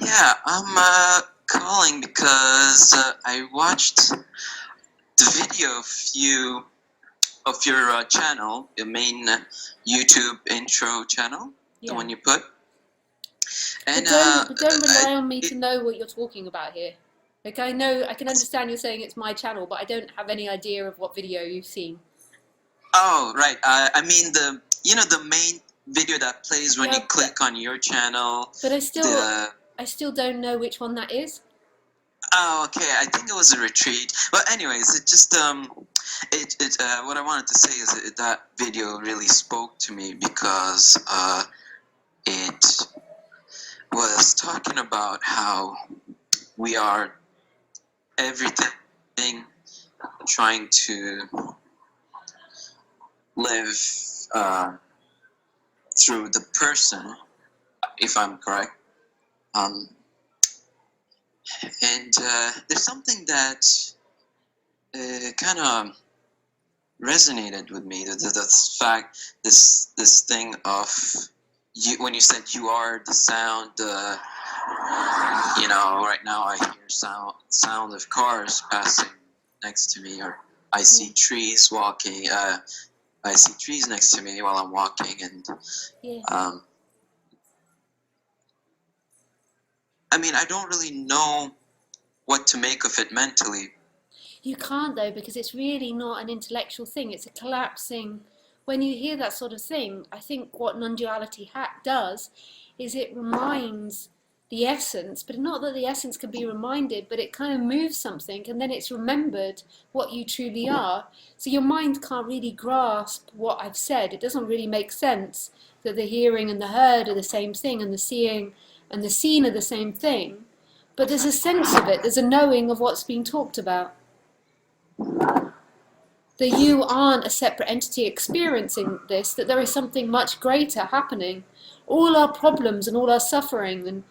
Yeah, I'm calling because I watched the video of your channel, your main YouTube intro channel, the Yeah. one you put, and But don't rely on me to know what you're talking about here. Like I know, I can understand you're saying it's my channel, but I don't have any idea of what video you've seen. oh right, I mean the main video that plays when you Yeah, click on your channel. but The I still don't know which one that is. Oh, okay. I think it was a retreat. But anyways, it just what I wanted to say is that video really spoke to me because it was talking about how we are everything trying to live uh, through the person, if I'm correct. Um, and there's something that kind of resonated with me. The fact, this thing of you, when you said you are the sound. Right now I hear sound of cars passing next to me, or I see trees walking. I see trees next to me while I'm walking, and Yeah. I mean, I don't really know what to make of it mentally. You can't though, because it's really not an intellectual thing. It's a collapsing. When you hear that sort of thing, I think what non-duality does is it reminds the essence, but not that the essence can be reminded, but it kind of moves something and then it's remembered what you truly are. So your mind can't really grasp what I've said. It doesn't really make sense that the hearing and the heard are the same thing, and the seeing and the seen are the same thing. But there's a sense of it, there's a knowing of what's being talked about. That you aren't a separate entity experiencing this, that there is something much greater happening. All our problems and all our suffering and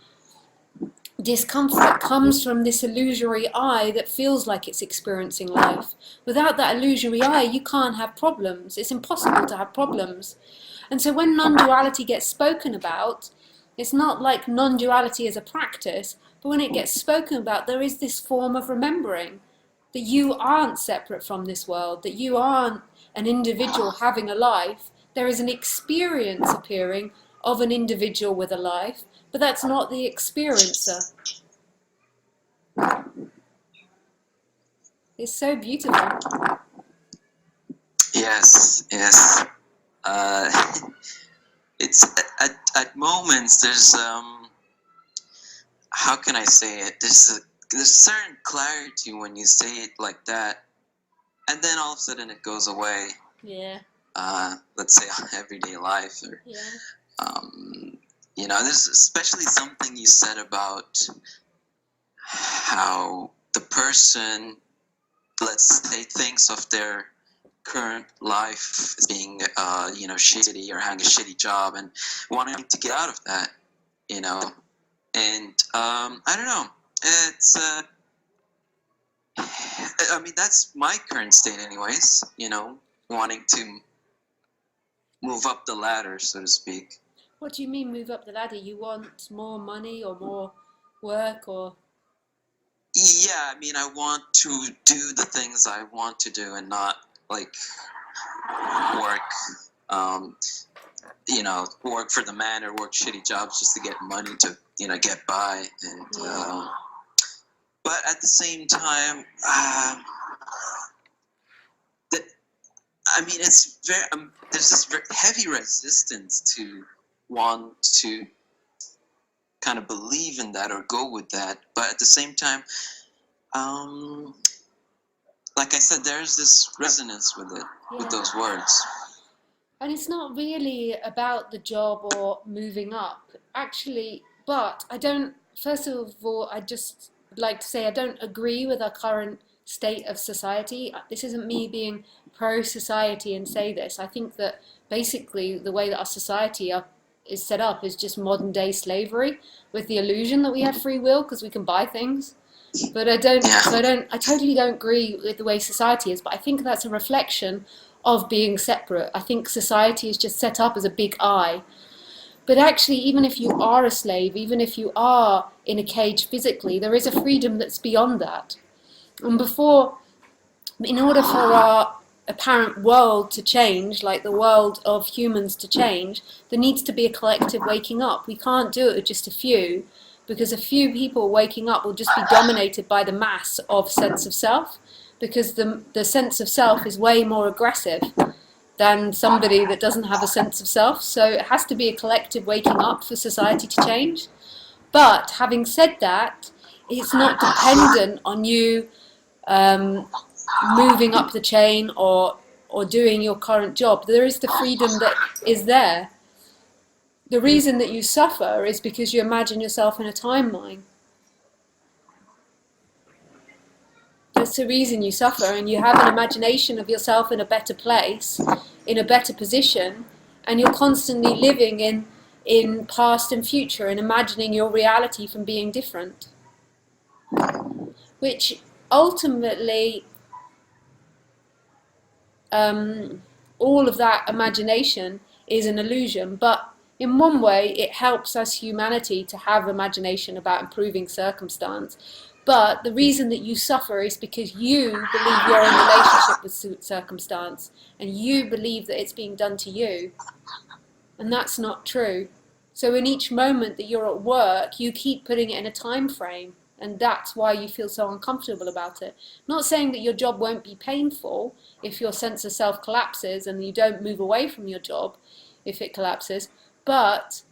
discomfort comes from this illusory I that feels like it's experiencing life. Without that illusory I, you can't have problems. It's impossible to have problems. And so when non-duality gets spoken about, it's not like non-duality as a practice, but when it gets spoken about, there is this form of remembering that you aren't separate from this world, that you aren't an individual having a life. There is an experience appearing of an individual with a life, but that's not the experiencer. It's so beautiful. Yes, yes. It's at moments there's how can I say it? There's certain clarity when you say it like that, and then all of a sudden it goes away. Yeah. Let's say everyday life, or Yeah. there's especially something you said about how the person, let's say, thinks of their current life as being shitty, or having a shitty job, and wanting to get out of that, and I don't know, it's I mean, that's my current state anyways, wanting to move up the ladder, so to speak. What do you mean move up the ladder? You want more money or more work or... Yeah, I mean, I want to do the things I want to do, and not like work work for the man, or work shitty jobs just to get money to get by. And but at the same time, I mean, it's very there's this very heavy resistance to want to kind of believe in that or go with that, but at the same time, like I said, there's this resonance with it, with those words. And it's not really about the job or moving up, actually, but I don't, first of all, I just like to say I don't agree with our current state of society. This isn't me being pro-society and say this. I think that basically the way that our society is set up is just modern day slavery, with the illusion that we have free will because we can buy things. But I totally don't agree with the way society is, but I think that's a reflection of being separate. I think society is just set up as a big I. But actually, even if you are a slave, even if you are in a cage physically, there is a freedom that's beyond that. And in order for our apparent world to change, like the world of humans to change, there needs to be a collective waking up. We can't do it with just a few, because a few people waking up will just be dominated by the mass of sense of self, because the sense of self is way more aggressive than somebody that doesn't have a sense of self. So it has to be a collective waking up for society to change. But having said that, it's not dependent on you moving up the chain or doing your current job. There is the freedom that is there. The reason that you suffer is because you imagine yourself in a timeline. That's the reason you suffer, and you have an imagination of yourself in a better place, in a better position, and you're constantly living in past and future and imagining your reality from being different, which ultimately all of that imagination is an illusion. But in one way, it helps us humanity to have imagination about improving circumstance. But the reason that you suffer is because you believe you're in relationship with circumstance, and you believe that it's being done to you, and that's not true. So in each moment that you're at work, you keep putting it in a time frame, and that's why you feel so uncomfortable about it. Not saying that your job won't be painful if your sense of self collapses and you don't move away from your job if it collapses, but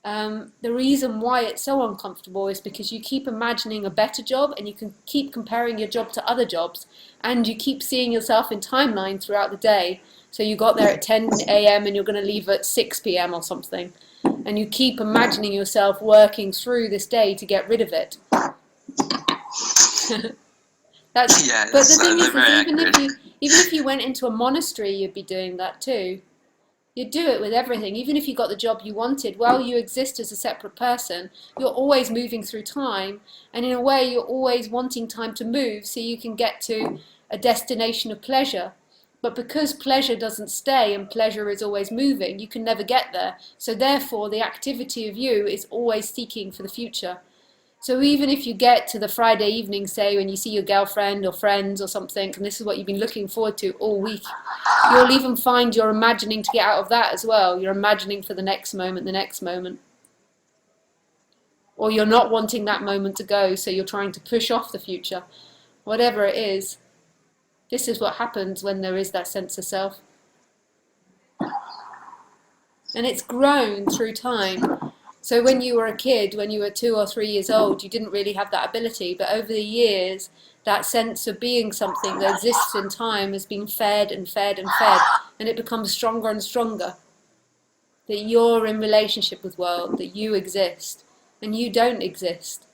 the reason why it's so uncomfortable is because you keep imagining a better job, and you can keep comparing your job to other jobs, and you keep seeing yourself in timelines throughout the day. So you got there at 10 a.m. and you're going to leave at 6 p.m. or something, and you keep imagining yourself working through this day to get rid of it. That's, Yeah, but the thing is very even if you went into a monastery, you'd be doing that too. You'd do it with everything. Even if you got the job you wanted, while you exist as a separate person, you're always moving through time, and in a way you're always wanting time to move so you can get to a destination of pleasure. But because pleasure doesn't stay and pleasure is always moving, you can never get there. So therefore the activity of you is always seeking for the future. So even if you get to the Friday evening, say, when you see your girlfriend or friends or something, and this is what you've been looking forward to all week, you'll even find you're imagining to get out of that as well. You're imagining for the next moment, the next moment. Or you're not wanting that moment to go, so you're trying to push off the future. Whatever it is, this is what happens when there is that sense of self. And it's grown through time. So when you were a kid, when you were 2 or 3 years old, you didn't really have that ability. But over the years, that sense of being something that exists in time has been fed and fed and fed. And it becomes stronger and stronger. That you're in relationship with world, that you exist. And you don't exist.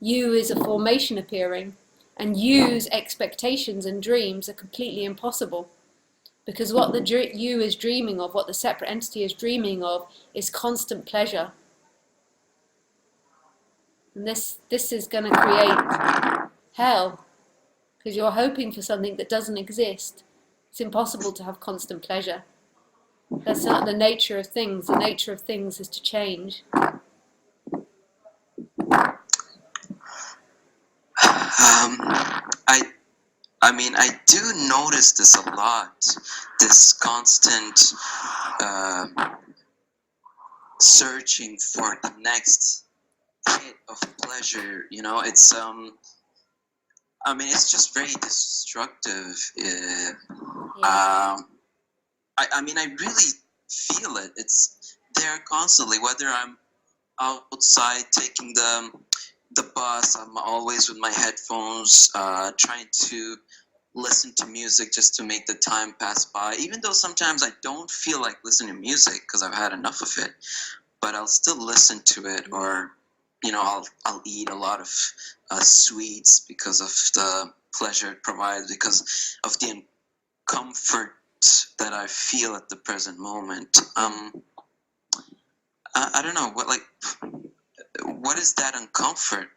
You is a formation appearing. And you's expectations and dreams are completely impossible. Because what the you is dreaming of, what the separate entity is dreaming of, is constant pleasure. And this is going to create hell, because you're hoping for something that doesn't exist. It's impossible to have constant pleasure. That's not the nature of things. The nature of things is to change. I mean, I do notice this a lot. This constant searching for the next hit of pleasure. You know, it's I mean, it's just very destructive. I mean, I really feel it. It's there constantly. Whether I'm outside taking the bus, I'm always with my headphones, trying to listen to music just to make the time pass by. Even though sometimes I don't feel like listening to music because I've had enough of it, but I'll still listen to it. Or, you know, I'll eat a lot of sweets because of the pleasure it provides, because of the comfort that I feel at the present moment. I don't know what is that uncomfort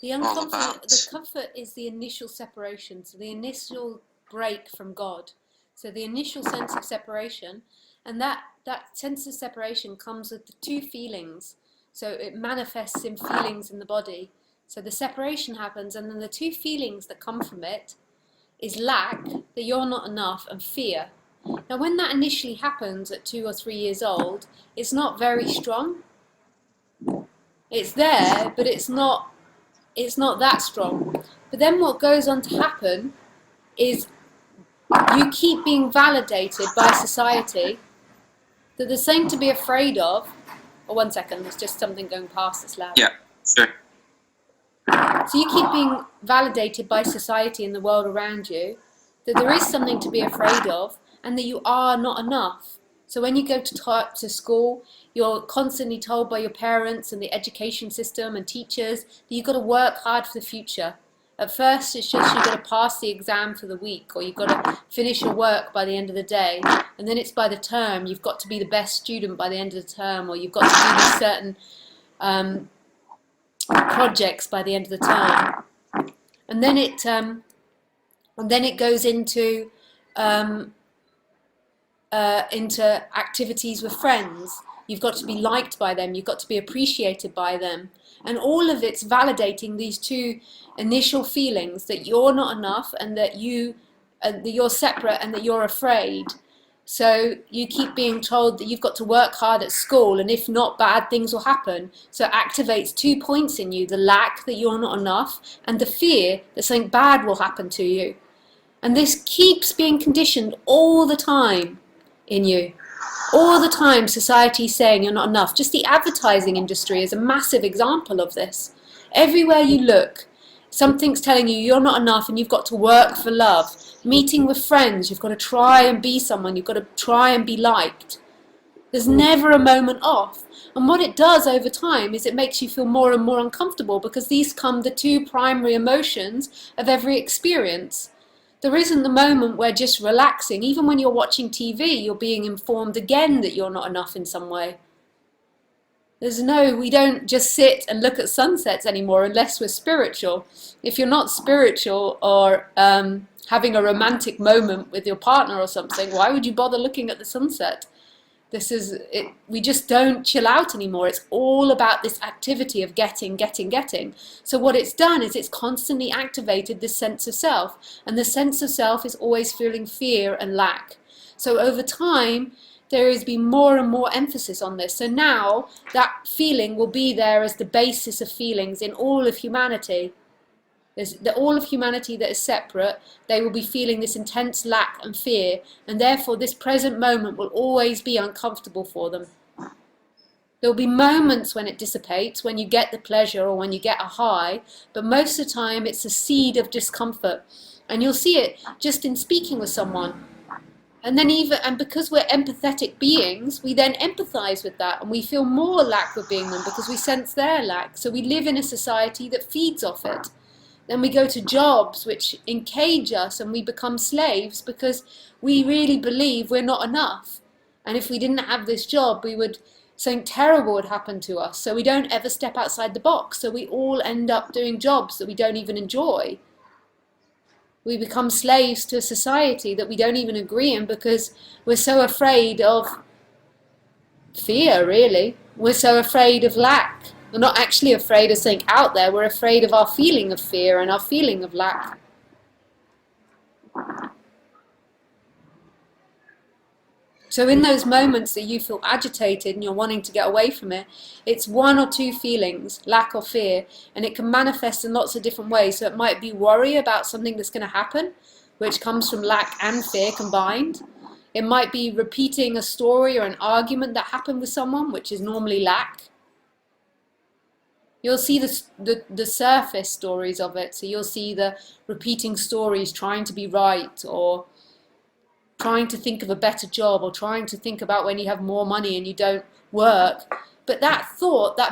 all about? The comfort is the initial separation, so the initial break from God. So the initial sense of separation, and that that sense of separation comes with the two feelings. So it manifests in feelings in the body. So the separation happens, and then the two feelings that come from it is lack, that you're not enough, and fear. Now when that initially happens at 2 or 3 years old, it's not very strong. It's there, but it's not that strong. But then what goes on to happen is you keep being validated by society that there's something to be afraid of. Oh, 1 second, there's just something going past this lab. Yeah, sure. So you keep being validated by society and the world around you that there is something to be afraid of and that you are not enough. So when you go to school, you're constantly told by your parents and the education system and teachers that you've got to work hard for the future. At first, it's just you've got to pass the exam for the week, or you've got to finish your work by the end of the day. And then it's by the term, you've got to be the best student by the end of the term, or you've got to do these certain projects by the end of the term. And then it goes into activities with friends. You've got to be liked by them, you've got to be appreciated by them. And all of it's validating these two initial feelings that you're not enough and that you're separate and that you're afraid. So you keep being told that you've got to work hard at school, and if not, bad things will happen. So it activates 2 points in you, the lack that you're not enough and the fear that something bad will happen to you. And this keeps being conditioned all the time in you. All the time society's saying you're not enough. Just the advertising industry is a massive example of this. Everywhere you look, something's telling you you're not enough and you've got to work for love. Meeting with friends, you've got to try and be someone, you've got to try and be liked. There's never a moment off. And what it does over time is it makes you feel more and more uncomfortable, because these come the two primary emotions of every experience. There isn't the moment where just relaxing. Even when you're watching TV, you're being informed again that you're not enough in some way. We don't just sit and look at sunsets anymore unless we're spiritual. If you're not spiritual or having a romantic moment with your partner or something, why would you bother looking at the sunset? We just don't chill out anymore. It's all about this activity of getting. So what it's done is it's constantly activated this sense of self, and the sense of self is always feeling fear and lack. So over time, there has been more and more emphasis on this. So now that feeling will be there as the basis of feelings in all of humanity. All of humanity that is separate, they will be feeling this intense lack and fear, and therefore this present moment will always be uncomfortable for them. There will be moments when it dissipates, when you get the pleasure or when you get a high, but most of the time it's a seed of discomfort. And you'll see it just in speaking with someone. And because we're empathetic beings, we then empathize with that, and we feel more lack with being them because we sense their lack. So we live in a society that feeds off it. Then we go to jobs which encage us, and we become slaves because we really believe we're not enough. And if we didn't have this job, something terrible would happen to us. So we don't ever step outside the box. So we all end up doing jobs that we don't even enjoy. We become slaves to a society that we don't even agree in because we're so afraid of fear, really. We're so afraid of lack. We're not actually afraid of something out there. We're afraid of our feeling of fear and our feeling of lack. So in those moments that you feel agitated and you're wanting to get away from it, it's one or two feelings, lack or fear, and it can manifest in lots of different ways. So it might be worry about something that's going to happen, which comes from lack and fear combined. It might be repeating a story or an argument that happened with someone, which is normally lack. You'll see the surface stories of it. So you'll see the repeating stories, trying to be right, or trying to think of a better job, or trying to think about when you have more money and you don't work. But that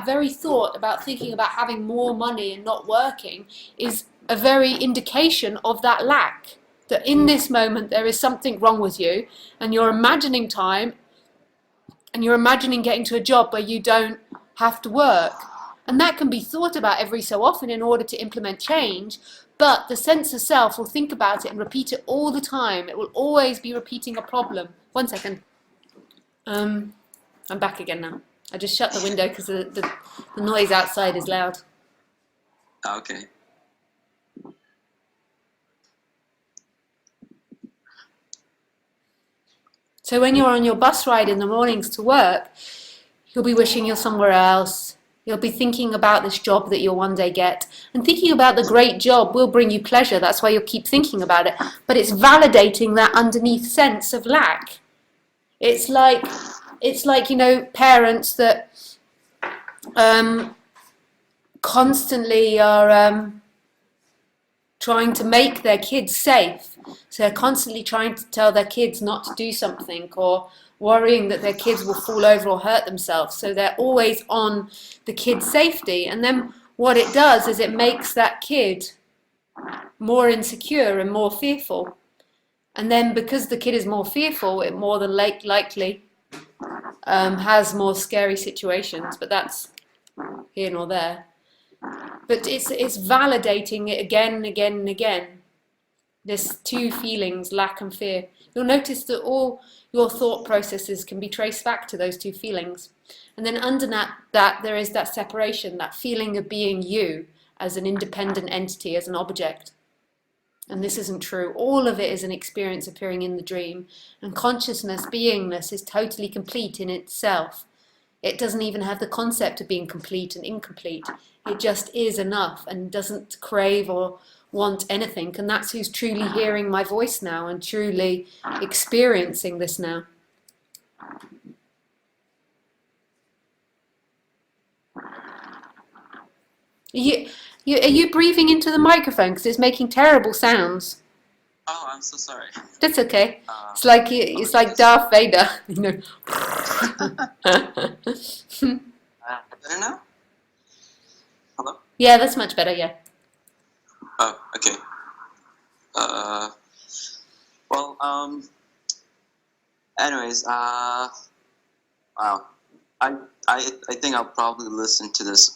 very thought about thinking about having more money and not working is a very indication of that lack. That in this moment there is something wrong with you, and you're imagining time, and you're imagining getting to a job where you don't have to work. And that can be thought about every so often in order to implement change, but the sense of self will think about it and repeat it all the time. It will always be repeating a problem. 1 second. I'm back again now. I just shut the window because the noise outside is loud. Okay. So when you're on your bus ride in the mornings to work, you'll be wishing you're somewhere else. You'll be thinking about this job that you'll one day get. And thinking about the great job will bring you pleasure. That's why you'll keep thinking about it. But it's validating that underneath sense of lack. It's like you know, parents that constantly are trying to make their kids safe. So they're constantly trying to tell their kids not to do something, or worrying that their kids will fall over or hurt themselves. So they're always on the kid's safety. And then what it does is it makes that kid more insecure and more fearful. And then because the kid is more fearful, it more than likely has more scary situations. But that's here nor there. But it's validating it again and again and again. There's two feelings, lack and fear. You'll notice that all your thought processes can be traced back to those two feelings. And then under that there is that separation, that feeling of being you as an independent entity, as an object. And this isn't true. All of it is an experience appearing in the dream. And consciousness, beingness, is totally complete in itself. It doesn't even have the concept of being complete and incomplete. It just is enough and doesn't crave or want anything. And that's who's truly hearing my voice now and truly experiencing this now. Are you breathing into the microphone? Because it's making terrible sounds. Oh, I'm so sorry. That's okay. It's like Darth Vader, you know. Better now? Hello? Yeah, that's much better. Yeah. Oh, okay. Well, anyways, wow. I think I'll probably listen to this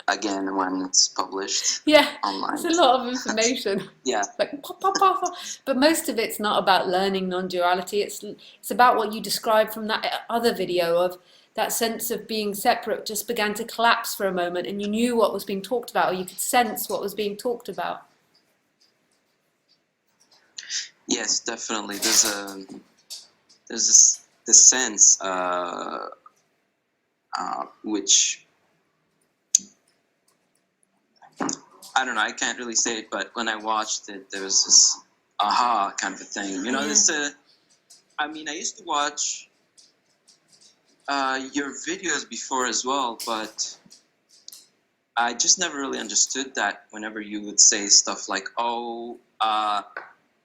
again when it's published. Yeah, online. it's a lot of information. Yeah. Like pop, pop, pop, pop. But most of it's not about learning non-duality. It's about what you described from that other video of that sense of being separate just began to collapse for a moment, and you knew what was being talked about, or you could sense what was being talked about. Yes, definitely. There's this sense which I don't know. I can't really say it, but when I watched it, there was this aha kind of a thing. You know, this. I mean, I used to watch your videos before as well, but I just never really understood that. Whenever you would say stuff like, "Oh,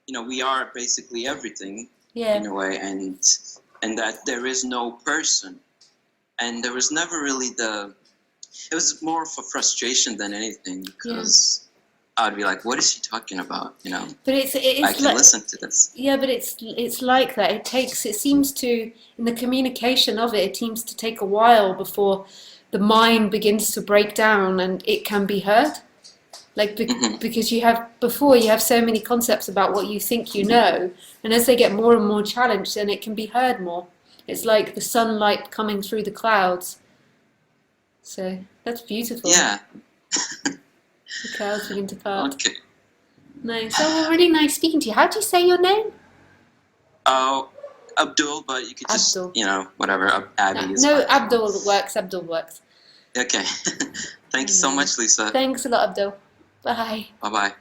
you know, we are basically everything," in a way, and that there is no person, and there was never really it was more of a frustration than anything, because I'd be like, what is he talking about, you know? But it's I can listen to this. Yeah, but it's like that. It seems to, in the communication of it seems to take a while before the mind begins to break down and it can be heard. Like, because you have so many concepts about what you think you know, and as they get more and more challenged, then it can be heard more. It's like the sunlight coming through the clouds. So that's beautiful. Yeah. The clouds begin to part. Okay. Nice. Oh, well, really nice speaking to you. How do you say your name? Oh, Abdul, but you could just, Abdul. you know, whatever. Abby is No, fine. Abdul works. Abdul works. Okay. Thank you so much, Lisa. Thanks a lot, Abdul. Bye. Bye-bye.